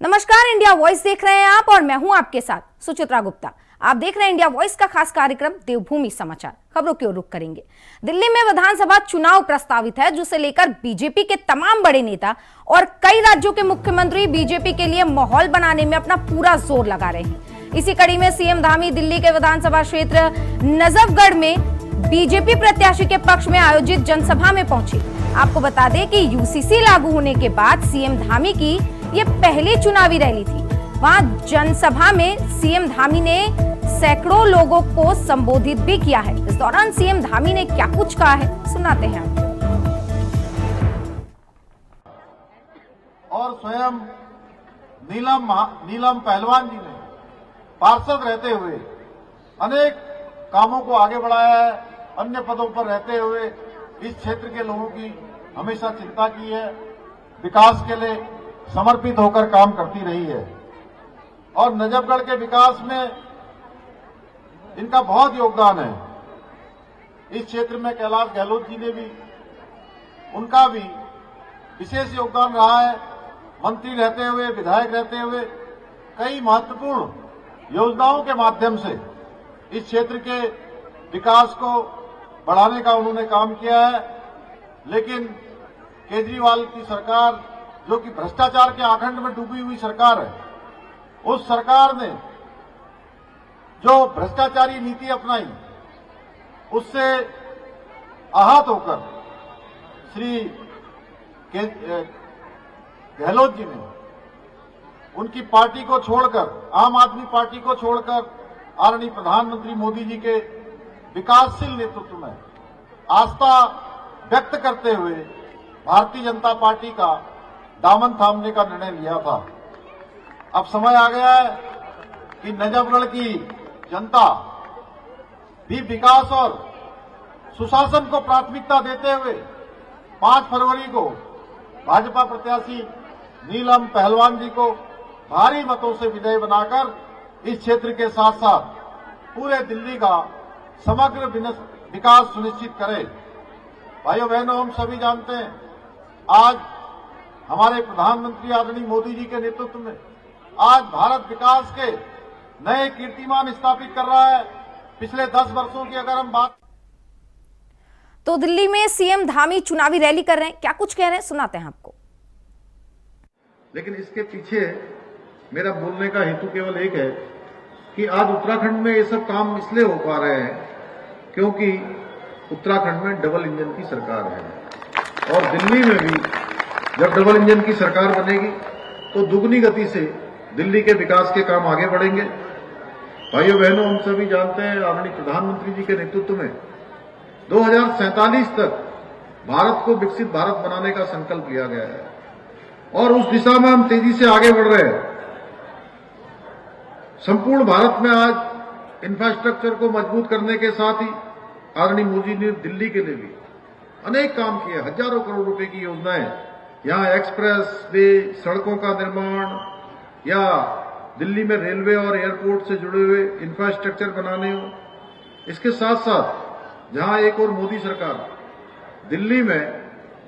नमस्कार, India voice देख रहे हैं आप और मैं हूं आपके साथ सुचित्रा गुप्ता। आप देख रहे हैं इंडिया वॉइस का खास कार्यक्रम देवभूमि समाचार। खबरों की ओर रुख करेंगे। दिल्ली में विधानसभा चुनाव प्रस्तावित है, जिसे लेकर बीजेपी के तमाम बड़े नेता और कई राज्यों के मुख्यमंत्री बीजेपी के लिए माहौल बनाने में अपना पूरा जोर लगा रहे हैं। इसी कड़ी में सीएम धामी दिल्ली के विधानसभा क्षेत्र नजफगढ़ में बीजेपी प्रत्याशी के पक्ष में आयोजित जनसभा में पहुंचे। आपको बता दें कि यूसीसी लागू होने के बाद सीएम धामी की ये पहली चुनावी रैली थी। वहां जनसभा में सीएम धामी ने सैकड़ों लोगों को संबोधित भी किया है। इस दौरान सीएम धामी ने क्या कुछ कहा है, सुनाते हैं। और स्वयं नीलम पहलवान जी ने पार्षद रहते हुए अनेक कामों को आगे बढ़ाया है। अन्य पदों पर रहते हुए इस क्षेत्र के लोगों की हमेशा चिंता की है, विकास के लिए समर्पित होकर काम करती रही है। और नजफगढ़ के विकास में इनका बहुत योगदान है। इस क्षेत्र में कैलाश गहलोत जी ने भी, उनका भी विशेष योगदान रहा है। मंत्री रहते हुए, विधायक रहते हुए कई महत्वपूर्ण योजनाओं के माध्यम से इस क्षेत्र के विकास को बढ़ाने का उन्होंने काम किया है। लेकिन केजरीवाल की सरकार, जो कि भ्रष्टाचार के आखंड में डूबी हुई सरकार है, उस सरकार ने जो भ्रष्टाचारी नीति अपनाई, उससे आहत होकर श्री गहलोत जी ने उनकी पार्टी को छोड़कर, आम आदमी पार्टी को छोड़कर आदरणीय प्रधानमंत्री मोदी जी के विकासशील नेतृत्व में आस्था व्यक्त करते हुए भारतीय जनता पार्टी का दामन थामने का निर्णय लिया था। अब समय आ गया है कि नजफगढ़ की जनता भी विकास और सुशासन को प्राथमिकता देते हुए 5 फरवरी को भाजपा प्रत्याशी नीलम पहलवान जी को भारी मतों से विजयी बनाकर इस क्षेत्र के साथ साथ पूरे दिल्ली का समग्र विकास सुनिश्चित करे। भाइयों बहनों, हम सभी जानते हैं आज हमारे प्रधानमंत्री आदरणीय मोदी जी के नेतृत्व में आज भारत विकास के नए कीर्तिमान स्थापित कर रहा है। पिछले 10 वर्षों की अगर हम बात, तो दिल्ली में सीएम धामी चुनावी रैली कर रहे हैं, क्या कुछ कह रहे हैं, सुनाते हैं आपको। लेकिन इसके पीछे मेरा बोलने का हेतु केवल एक है कि आज उत्तराखंड में ये सब काम इसलिए हो पा रहे हैं क्योंकि उत्तराखंड में डबल इंजन की सरकार है। और दिल्ली में भी जब डबल इंजन की सरकार बनेगी तो दुगनी गति से दिल्ली के विकास के काम आगे बढ़ेंगे। भाइयों बहनों, हम सभी जानते हैं आदरणीय प्रधानमंत्री जी के नेतृत्व में 2047 तक भारत को विकसित भारत बनाने का संकल्प लिया गया है और उस दिशा में हम तेजी से आगे बढ़ रहे हैं। संपूर्ण भारत में आज इंफ्रास्ट्रक्चर को मजबूत करने के साथ ही आदरणीय मोदी ने दिल्ली के लिए भी अनेक काम किए। हजारों करोड़ रुपए की योजनाएं, यहां एक्सप्रेस वे, सड़कों का निर्माण या दिल्ली में रेलवे और एयरपोर्ट से जुड़े हुए इंफ्रास्ट्रक्चर बनाने हो। इसके साथ साथ जहां एक और मोदी सरकार दिल्ली में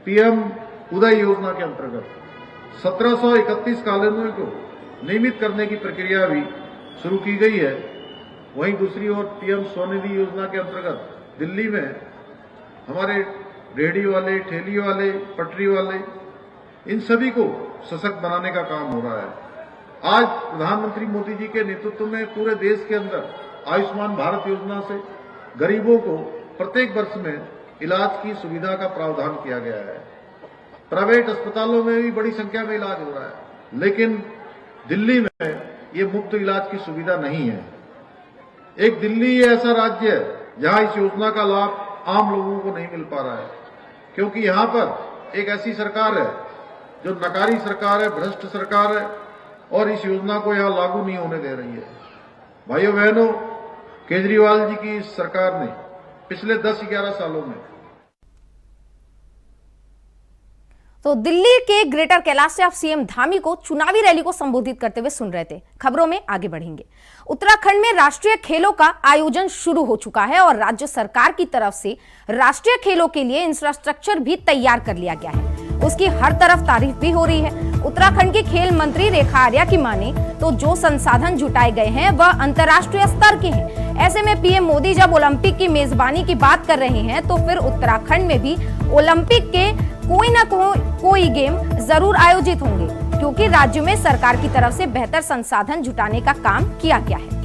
पीएम उदय योजना के अंतर्गत 1731 कॉलोनियों को नियमित करने की प्रक्रिया भी शुरू की गई है, वहीं दूसरी ओर पीएम स्वनिधि योजना के अंतर्गत दिल्ली में हमारे रेहड़ी वाले, ठेली वाले, पटरी वाले, इन सभी को सशक्त बनाने का काम हो रहा है। आज प्रधानमंत्री मोदी जी के नेतृत्व में पूरे देश के अंदर आयुष्मान भारत योजना से गरीबों को प्रत्येक वर्ष में इलाज की सुविधा का प्रावधान किया गया है। प्राइवेट अस्पतालों में भी बड़ी संख्या में इलाज हो रहा है, लेकिन दिल्ली में ये मुफ्त इलाज की सुविधा नहीं है। एक दिल्ली ऐसा राज्य है जहां इस योजना का लाभ आम लोगों को नहीं मिल पा रहा है, क्योंकि यहां पर एक ऐसी सरकार है जो नकारी सरकार है, भ्रष्ट सरकार है और इस योजना को यहां लागू नहीं होने दे रही है। भाइयों बहनों, केजरीवाल जी की सरकार ने पिछले 10-11 सालों में, तो दिल्ली के ग्रेटर कैलाश से आप सीएम धामी को चुनावी रैली को संबोधित करते हुए सुन रहे थे। खबरों में आगे बढ़ेंगे। उत्तराखंड में राष्ट्रीय खेलों का आयोजन शुरू हो चुका है और राज्य सरकार की तरफ से राष्ट्रीय खेलों के लिए इंफ्रास्ट्रक्चर भी तैयार कर लिया गया है। उसकी हर तरफ तारीफ भी हो रही है। उत्तराखंड की खेल मंत्री रेखा आर्या की माने तो जो संसाधन जुटाए गए हैं वह अंतर्राष्ट्रीय स्तर के हैं। ऐसे में पीएम मोदी जब ओलंपिक की मेजबानी की बात कर रहे हैं तो फिर उत्तराखंड में भी ओलंपिक के कोई ना कोई गेम जरूर आयोजित होंगे, क्योंकि राज्य में सरकार की तरफ से बेहतर संसाधन जुटाने का काम किया गया है।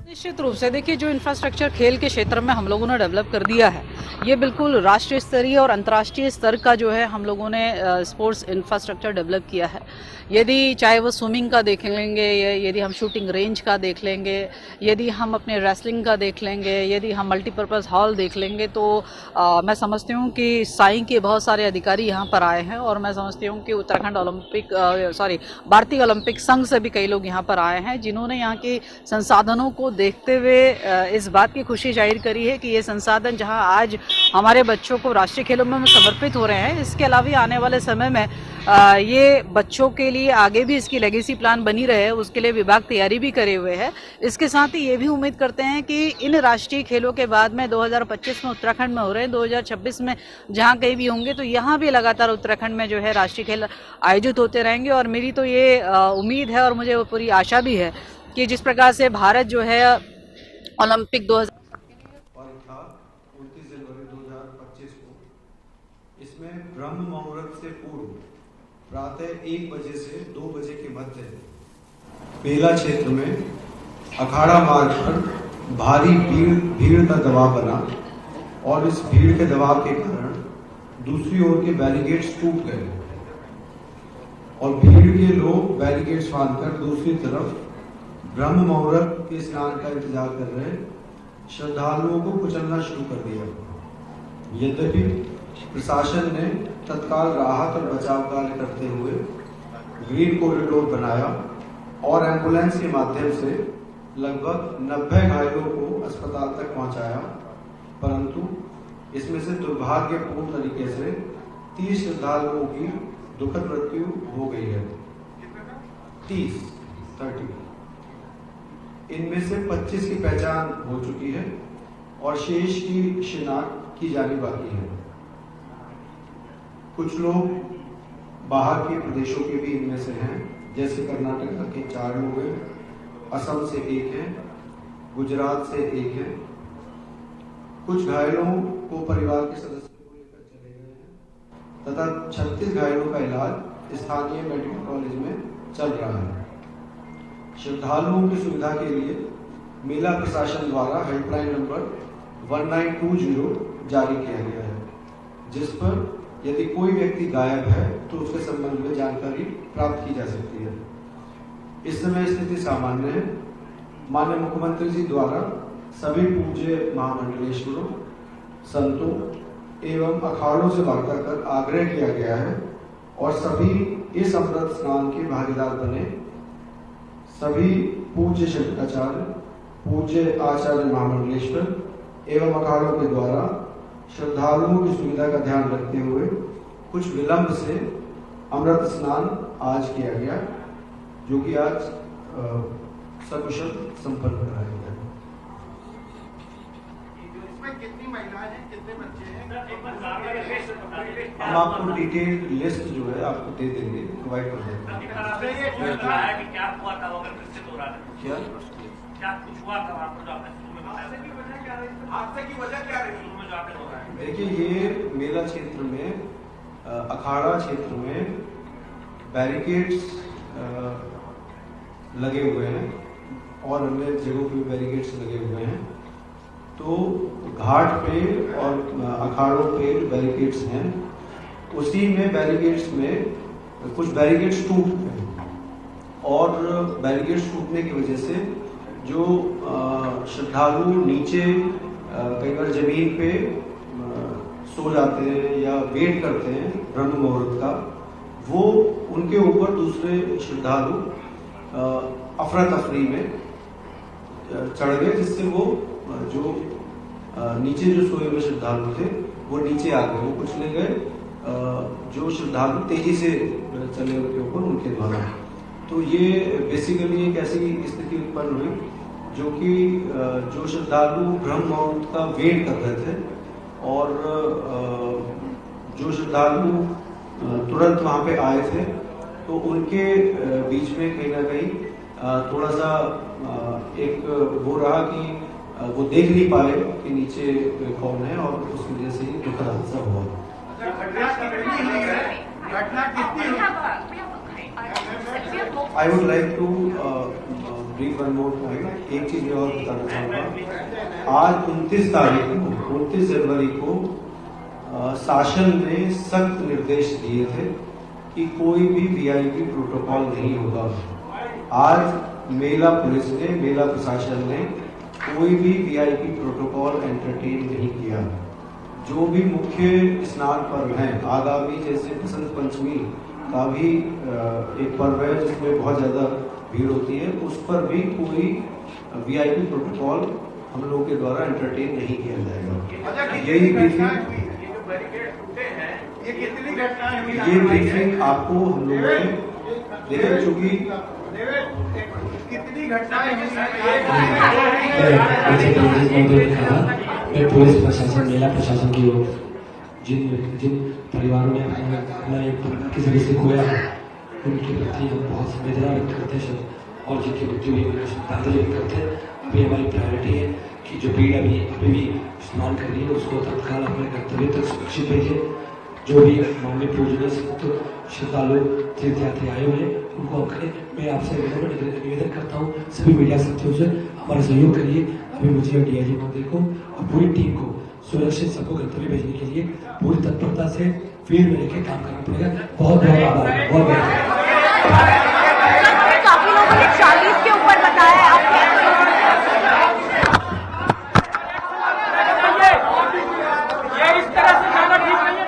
निश्चित रूप से देखिए, जो इंफ्रास्ट्रक्चर खेल के क्षेत्र में हम लोगों ने डेवलप कर दिया है, ये बिल्कुल राष्ट्रीय स्तरीय और अंतर्राष्ट्रीय स्तर का जो है हम लोगों ने स्पोर्ट्स इंफ्रास्ट्रक्चर डेवलप किया है। यदि चाहे वो स्विमिंग का देख लेंगे, यदि हम शूटिंग रेंज का देख लेंगे, यदि हम अपने रेसलिंग का देख लेंगे, यदि हम मल्टीपर्पज़ हॉल देख लेंगे, तो मैं समझती हूँ कि साई के बहुत सारे अधिकारी यहाँ पर आए हैं और मैं समझती हूँ कि उत्तराखंड भारतीय ओलंपिक संघ से भी कई लोग यहाँ पर आए हैं, जिन्होंने यहाँ के संसाधनों को देखते हुए इस बात की खुशी जाहिर करी है कि ये संसाधन जहाँ आज हमारे बच्चों को राष्ट्रीय खेलों में समर्पित हो रहे हैं, इसके अलावा आने वाले समय में ये बच्चों के लिए आगे भी इसकी लेगेसी प्लान बनी रहे, उसके लिए विभाग तैयारी भी करे हुए है। इसके साथ ही ये भी उम्मीद करते हैं कि इन राष्ट्रीय खेलों के बाद में 2025 में उत्तराखंड में हो रहे हैं, 2026 में जहाँ कहीं भी होंगे, तो यहाँ भी लगातार उत्तराखंड में जो है राष्ट्रीय खेल आयोजित होते रहेंगे। और मेरी तो ये उम्मीद है और मुझे पूरी आशा भी है कि जिस प्रकार से भारत जो है ओलंपिक 29 जनवरी 2025 को इसमें ब्रह्म मुहूर्त से पूर्व प्रातः 1 बजे से 2 बजे के मध्य बेला क्षेत्र में अखाड़ा मार्ग पर भारी भीड़ का दबाव बना और इस भीड़ के दबाव के कारण दूसरी ओर के बैरिकेड्स टूट गए और भीड़ के लोग बैरिकेड्स बांधकर दूसरी तरफ ब्रह्म मुहूर्त के स्नान का इंतजार कर रहे श्रद्धालुओं को कुचलना शुरू कर दिया। यद्यपि प्रशासन ने तत्काल राहत और बचाव कार्य करते हुए ग्रीन कॉरिडोर बनाया और एम्बुलेंस के माध्यम से लगभग 90 घायलों को अस्पताल तक पहुंचाया, परंतु इसमें से दुर्भाग्यपूर्ण तरीके से 30 श्रद्धालुओं की दुखद मृत्यु हो गई है। 30 इनमें से 25 की पहचान हो चुकी है और शेष की शिनाख्त की जानी बाकी है। कुछ लोग बाहर के प्रदेशों के भी इनमें से हैं, जैसे कर्नाटक के 4 लोग हैं, असम से 1 है, गुजरात से 1 है। कुछ घायलों को परिवार के सदस्यों को लेकर चले गए हैं तथा 36 घायलों का इलाज स्थानीय मेडिकल कॉलेज में चल रहा है। श्रद्धालुओं की सुविधा के लिए मेला प्रशासन द्वारा हेल्पलाइन नंबर 1920 जारी किया गया है, जिस पर यदि कोई व्यक्ति गायब है तो उसके संबंध में जानकारी प्राप्त की जा सकती है। इस समय स्थिति सामान्य है। माननीय मुख्यमंत्री जी द्वारा सभी पूज्य महामंडलेश्वरों, संतों एवं अखाड़ों से वार्ता कर आग्रह किया गया है और सभी इस अमृत स्नान के भागीदार बने। सभी पूज्य शंकराचार्य, पूज्य आचार्य महामंडलेश्वर एवं अखाड़ों के द्वारा श्रद्धालुओं की सुविधा का ध्यान रखते हुए कुछ विलंब से अमृत स्नान आज किया गया, जो कि आज सकुशल संपन्न कराया गया। इसमें कितनी महिलाएं हैं, कितने बच्चे हैं? हम आपको डिटेल लिस्ट जो है आपको दे देंगे, प्रोवाइड कर देंगे। क्या हुआ था अगर निश्चित हो रहा है? क्या कुछ हुआ था वहाँ पर जो आपने शुरू में बताया? हादसे की वजह क्या रही शुरू में जो आपने बताया? देखिए, ये मेला क्षेत्र में अखाड़ा क्षेत्र में बैरिकेड्स लगे हुए हैं और अन्य जगहों पे बैरिकेड्स लगे हुए हैं। तो घाट पे और अखाड़ों पे बैरिकेड्स हैं, उसी में बैरिकेड्स में कुछ बैरिकेड्स टूट गए और बैरिकेड्स टूटने की वजह से जो श्रद्धालु नीचे कई बार जमीन पे सो जाते हैं या वेट करते हैं ब्रह्म मुहूर्त का, वो उनके ऊपर दूसरे श्रद्धालु अफरा तफरी में चढ़ गए, जिससे वो जो नीचे जो सोए हुए श्रद्धालु थे वो नीचे आ गए, वो कुछ नहीं गए। जो श्रद्धालु तेजी से चले उनके ऊपर उनके द्वारा, तो ये बेसिकली एक ऐसी स्थिति उत्पन्न हुई जो कि जो श्रद्धालु ब्रह्म मुहूर्त का वेट कर रहे थे और जो श्रद्धालु तुरंत वहां पे आए थे, तो उनके बीच में कहीं ना कहीं थोड़ा सा एक वो रहा कि वो देख नहीं पाए कि नीचे कौन है और उस वजह से ये दुखद हादसा हुआ। I would like to brief one more point. एक चीज मैं और बताना चाहूँगा, आज 29 जनवरी को शासन ने सख्त निर्देश दिए थे कि कोई भी वीआईपी प्रोटोकॉल नहीं होगा। आज मेला पुलिस ने, मेला प्रशासन ने कोई भी वीआईपी प्रोटोकॉल एंटरटेन नहीं किया। जो भी मुख्य स्नान पर्व हैं आगामी, जैसे बसंत पंचमी का भी एक पर्व है जिसमें बहुत ज्यादा भीड़ होती है, उस पर भी कोई वीआईपी प्रोटोकॉल हम लोगों के द्वारा एंटरटेन नहीं किया जाएगा। यही ब्रीफिंग, ये ब्रीफिंग आपको हम लोगों ने देखा, चूंकि कितनी घटनाएं पुलिस प्रशासन, मेला प्रशासन की ओर जिन परिवारों ने अपना एक किसी भी से खोया उनके प्रति हम बहुत संवेदना व्यक्त करते हैं और जिनकी मृत्यु हुई उन्हें श्रद्धांजलि व्यक्त करते हैं। अभी हमारी प्रायोरिटी है कि जो भीड़ अभी भी स्नान कर रही है उसको तत्काल अपने गंतव्य तक सुरक्षित भेजिए। जो भी माननीय पूजनीय संत श्रद्धालु तीर्थयात्री आए हुए उनको हम करें। मैं आपसे निवेदन करता हूँ सभी मीडिया साथियों से हमारा सहयोग करिए। अभी मुझे डीआईजी महोदय को और पूरी टीम को सुरक्षित सबको गंतव्य भेजने के लिए पूरी तत्परता से फील्ड में लेकर काम करना पड़ेगा। बहुत बहुत आभार, बहुत बहुत। काफी लोगों ने 40 के ऊपर बताया आपके ये इस तरह से जाना ठीक नहीं है।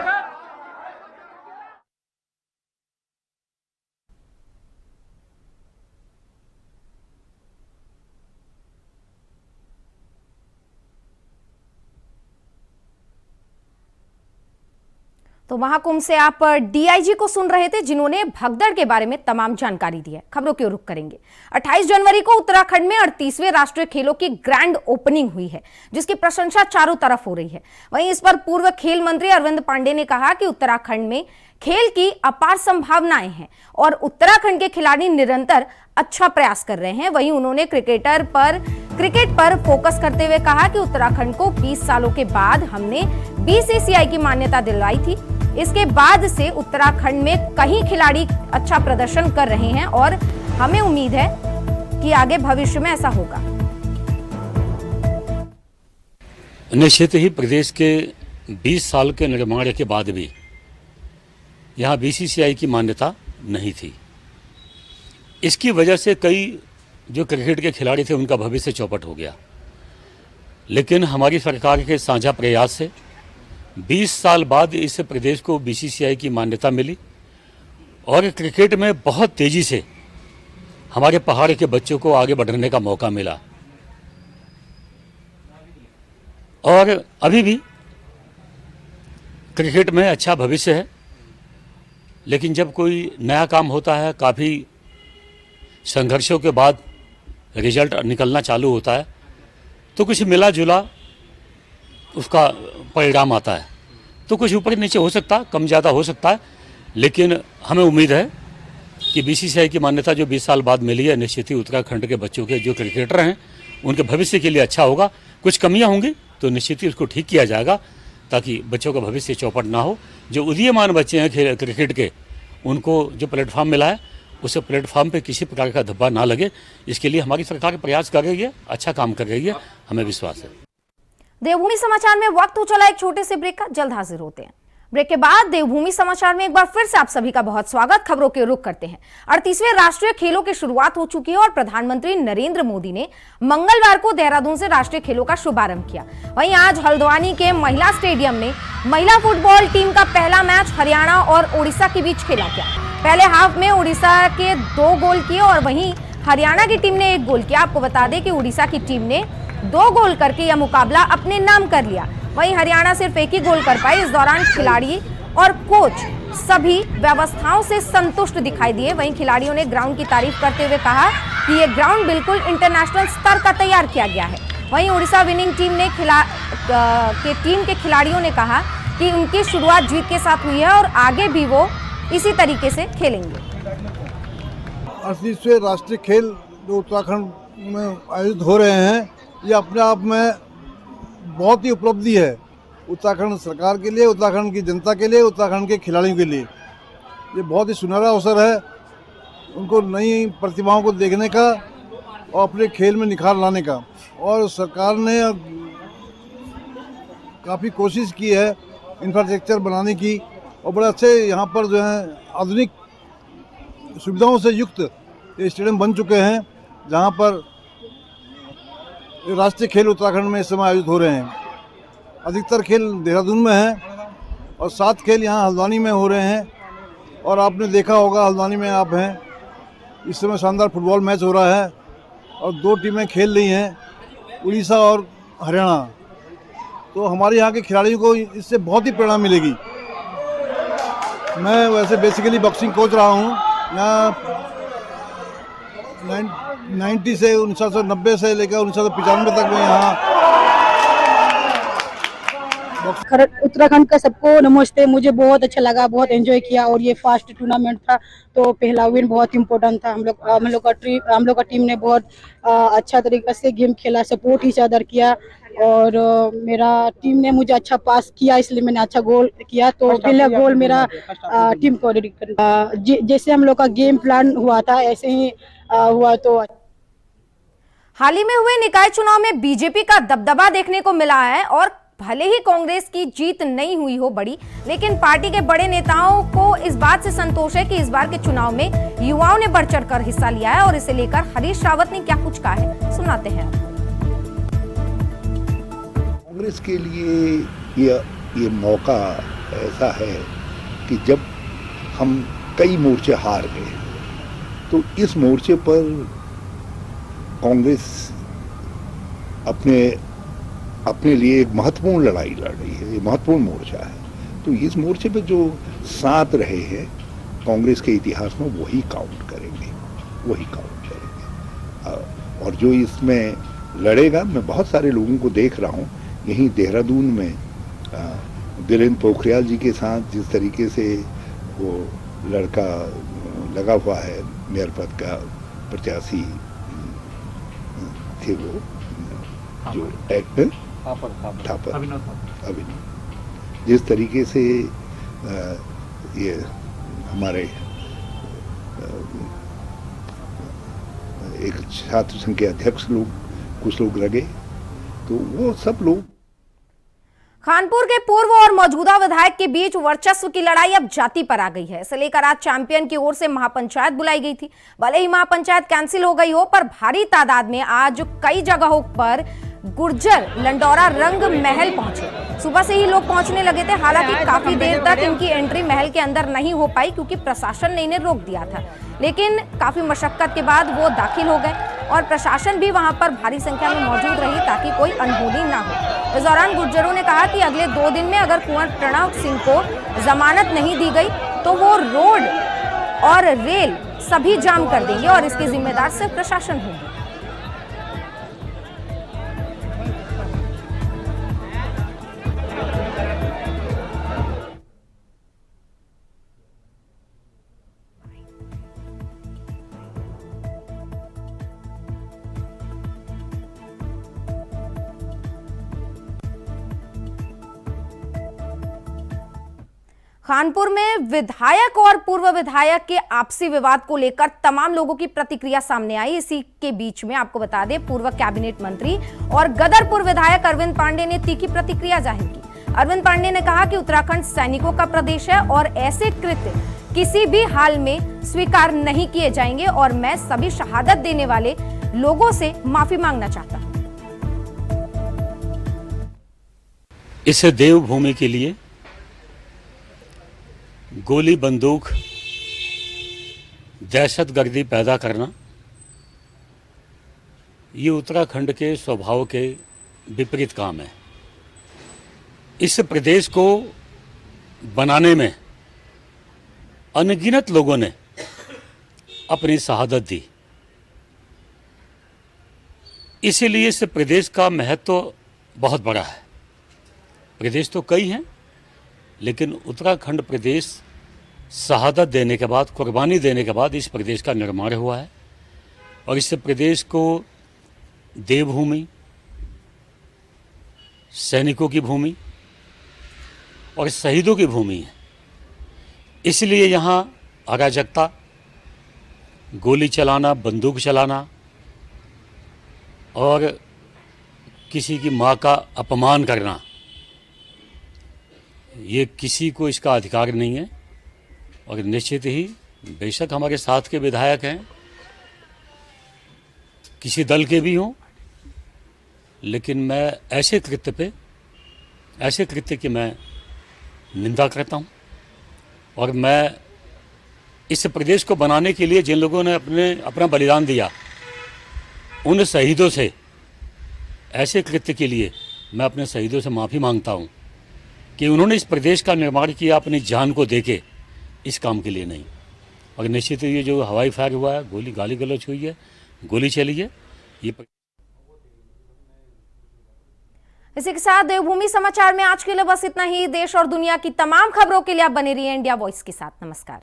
तो महाकुंभ से आप डीआईजी को सुन रहे थे जिन्होंने भगदड़ के बारे में तमाम जानकारी दी है। खबरों की ओर रुख करेंगे। 28 जनवरी को उत्तराखंड में 38वें राष्ट्रीय खेलों की ग्रैंड ओपनिंग हुई है जिसकी प्रशंसा चारों तरफ हो रही है। वहीं इस पर पूर्व खेल मंत्री अरविंद पांडे ने कहा कि उत्तराखंड में खेल की अपार संभावनाएं हैं और उत्तराखंड के खिलाड़ी निरंतर अच्छा प्रयास कर रहे हैं। वहीं उन्होंने क्रिकेट पर फोकस करते हुए कहा कि उत्तराखंड को 20 सालों के बाद हमने बीसीसीआई की मान्यता दिलवाई थी। इसके बाद से उत्तराखंड में कई खिलाड़ी अच्छा प्रदर्शन कर रहे हैं और हमें उम्मीद है कि आगे भविष्य में ऐसा होगा। निश्चित ही प्रदेश के 20 साल के निर्माण के बाद भी यहाँ बीसीसीआई की मान्यता नहीं थी। इसकी वजह से कई जो क्रिकेट के खिलाड़ी थे उनका भविष्य चौपट हो गया। लेकिन हमारी सरकार के साझा प्रयास से 20 साल बाद इस प्रदेश को बीसीसीआई की मान्यता मिली और क्रिकेट में बहुत तेजी से हमारे पहाड़ के बच्चों को आगे बढ़ने का मौका मिला। और अभी भी क्रिकेट में अच्छा भविष्य है, लेकिन जब कोई नया काम होता है, काफ़ी संघर्षों के बाद रिजल्ट निकलना चालू होता है, तो कुछ मिला जुला उसका परिणाम आता है। तो कुछ ऊपर नीचे हो सकता है, कम ज़्यादा हो सकता है, लेकिन हमें उम्मीद है कि बीसीसीआई की मान्यता जो 20 साल बाद मिली है, निश्चित ही उत्तराखंड के बच्चों के जो क्रिकेटर हैं उनके भविष्य के लिए अच्छा होगा। कुछ कमियां होंगी तो निश्चित ही उसको ठीक किया जाएगा ताकि बच्चों का भविष्य चौपट ना हो। जो उदीयमान बच्चे हैं क्रिकेट के, उनको जो प्लेटफॉर्म मिला है उस प्लेटफॉर्म पे किसी प्रकार का धब्बा ना लगे, इसके लिए हमारी सरकार प्रयास कर रही है, अच्छा काम कर रही है, हमें विश्वास है। देवभूमि समाचार में वक्त हो चला एक छोटे से ब्रेक का, जल्द हाजिर होते हैं। ब्रेक के बाद देवभूमि समाचार में एक बार फिर से आप सभी का बहुत स्वागत। खबरों के रुख करते हैं। 38वें राष्ट्रीय खेलों की शुरुआत हो चुकी है और प्रधानमंत्री नरेंद्र मोदी ने मंगलवार को देहरादून से राष्ट्रीय खेलों का शुभारंभ किया। वहीं आज हल्द्वानी के महिला स्टेडियम में महिला फुटबॉल टीम का पहला मैच हरियाणा और ओडिशा के बीच खेला गया। पहले हाफ में ओडिशा के 2 गोल किए और वहीं हरियाणा की टीम ने 1 गोल किया। आपको बता दें कि ओडिशा की टीम ने 2 गोल करके यह मुकाबला अपने नाम कर लिया। वहीं हरियाणा सिर्फ 1 ही गोल कर पाई। इस दौरान खिलाड़ी और कोच सभी व्यवस्थाओं से संतुष्ट दिखाई दिए। वहीं खिलाड़ियों ने ग्राउंड की तारीफ करते हुए कहा कि यह ग्राउंड बिल्कुल इंटरनेशनल स्तर का तैयार किया गया है। वहीं उड़ीसा विनिंग टीम के खिलाड़ियों ने कहा कि उनकी शुरुआत जीत के साथ हुई है और आगे भी वो इसी तरीके से खेलेंगे। 38वें राष्ट्रीय खेल जो उत्तराखंड में आयोजित हो रहे हैं, ये अपने आप में बहुत ही उपलब्धि है उत्तराखंड सरकार के लिए, उत्तराखंड की जनता के लिए, उत्तराखंड के खिलाड़ियों के लिए। ये बहुत ही सुनहरा अवसर है उनको नई प्रतिभाओं को देखने का और अपने खेल में निखार लाने का। और सरकार ने काफ़ी कोशिश की है इंफ्रास्ट्रक्चर बनाने की और बड़े अच्छे यहाँ पर जो है आधुनिक सुविधाओं से युक्त ये स्टेडियम बन चुके हैं, जहाँ पर राष्ट्रीय खेल उत्तराखंड में इस समय आयोजित हो रहे हैं। अधिकतर खेल देहरादून में हैं और 7 खेल यहाँ हल्द्वानी में हो रहे हैं। और आपने देखा होगा, हल्द्वानी में आप हैं, इस समय शानदार फुटबॉल मैच हो रहा है और 2 टीमें खेल रही हैं, उड़ीसा और हरियाणा। तो हमारे यहाँ के खिलाड़ियों को इससे बहुत ही प्रेरणा मिलेगी। मैं वैसे बेसिकली बॉक्सिंग कोच रहा हूँ यहाँ 1990 से 1990 से लेकर 1995 तक मैं यहाँ। उत्तराखंड का सबको नमस्ते। मुझे बहुत अच्छा लगा, बहुत एंजॉय किया और ये फास्ट टूर्नामेंट था तो पहला विन बहुत इम्पोर्टेंट था। हम लोग का टीम ने बहुत अच्छा तरीके से गेम खेला, सपोर्ट ही अदर किया और मेरा टीम ने मुझे अच्छा पास किया, इसलिए मैंने अच्छा गोल किया। तो पहला गोल मेरा टीम को डेडिकेट कर, जैसे हम लोग का गेम प्लान हुआ था ऐसे ही हुआ। तो हाल ही में हुए निकाय चुनाव में बीजेपी का दबदबा देखने को मिला है और भले ही कांग्रेस की जीत नहीं हुई हो बड़ी, लेकिन पार्टी के बड़े नेताओं को इस बात से संतोष है कि इस बार के चुनाव में युवाओं ने बढ़ चढ़कर हिस्सा लिया है। और इसे लेकर हरीश रावत ने क्या कुछ कहा है, सुनाते हैं। कांग्रेस के लिए ये मौका ऐसा है कि जब हम कई मोर्चे हार गए तो इस मोर्चे पर कांग्रेस अपने लिए एक महत्वपूर्ण लड़ाई लड़ रही है। ये महत्वपूर्ण मोर्चा है। तो इस मोर्चे पे जो साथ रहे हैं कांग्रेस के इतिहास में वही काउंट करेंगे। और जो इसमें लड़ेगा, मैं बहुत सारे लोगों को देख रहा हूँ यहीं देहरादून में वीरेंद्र पोखरियाल जी के साथ जिस तरीके से वो लड़का लगा हुआ है, मेयर पद का प्रत्याशी थे वो जो थापर अभिनव, जिस तरीके से ये हमारे एक छात्र संघ के अध्यक्ष लोग, कुछ लोग लगे, तो वो सब लोग। खानपुर के पूर्व और मौजूदा विधायक के बीच वर्चस्व की लड़ाई अब जाति पर आ गई है। इसे लेकर आज चैंपियन की ओर से महापंचायत बुलाई गई थी। भले ही महापंचायत कैंसिल हो गई हो, पर भारी तादाद में आज कई जगहों पर गुर्जर लंडौरा रंग महल पहुंचे। सुबह से ही लोग पहुंचने लगे थे। हालांकि काफी देर तक इनकी एंट्री महल के अंदर नहीं हो पाई क्योंकि प्रशासन ने इन्हें रोक दिया था, लेकिन काफी मशक्कत के बाद वो दाखिल हो गए और प्रशासन भी वहां पर भारी संख्या में मौजूद रही ताकि कोई अनहोनी ना हो। इस दौरान गुर्जरों ने कहा कि अगले 2 दिन में अगर कुंवर प्रणव सिंह को जमानत नहीं दी गई तो वो रोड और रेल सभी जाम कर देंगे और इसके जिम्मेदार सिर्फ प्रशासन होगी। कानपुर में विधायक और पूर्व विधायक के आपसी विवाद को लेकर तमाम लोगों की प्रतिक्रिया सामने आई। इसी के बीच में आपको बता दें, पूर्व कैबिनेट मंत्री और गदरपुर विधायक अरविंद पांडे ने तीखी प्रतिक्रिया जाहिर की। अरविंद पांडे ने कहा कि उत्तराखंड सैनिकों का प्रदेश है और ऐसे कृत्य किसी भी हाल में स्वीकार नहीं किए जाएंगे और मैं सभी शहादत देने वाले लोगों से माफी मांगना चाहता हूं। इस देवभूमि के लिए गोली बंदूक दहशतगर्दी पैदा करना ये उत्तराखंड के स्वभाव के विपरीत काम है। इस प्रदेश को बनाने में अनगिनत लोगों ने अपनी शहादत दी, इसीलिए इस प्रदेश का महत्व बहुत बड़ा है। प्रदेश तो कई हैं, लेकिन उत्तराखंड प्रदेश शहादत देने के बाद, कुर्बानी देने के बाद इस प्रदेश का निर्माण हुआ है और इस प्रदेश को देवभूमि, सैनिकों की भूमि और शहीदों की भूमि है। इसलिए यहाँ अराजकता, गोली चलाना, बंदूक चलाना और किसी की माँ का अपमान करना, ये किसी को इसका अधिकार नहीं है। और निश्चित ही बेशक हमारे साथ के विधायक हैं, किसी दल के भी हों, लेकिन मैं ऐसे कृत्य की मैं निंदा करता हूं। और मैं इस प्रदेश को बनाने के लिए जिन लोगों ने अपना बलिदान दिया, उन शहीदों से, ऐसे कृत्य के लिए मैं अपने शहीदों से माफ़ी मांगता हूं कि उन्होंने इस प्रदेश का निर्माण किया अपनी जान को देके, इस काम के लिए नहीं। और निश्चित ही ये जो हवाई फायर हुआ है, गोली गाली गलौज हुई है, गोली चली है, ये इसी के साथ देवभूमि समाचार में आज के लिए बस इतना ही। देश और दुनिया की तमाम खबरों के लिए आप बने रहिए इंडिया वॉइस के साथ। नमस्कार।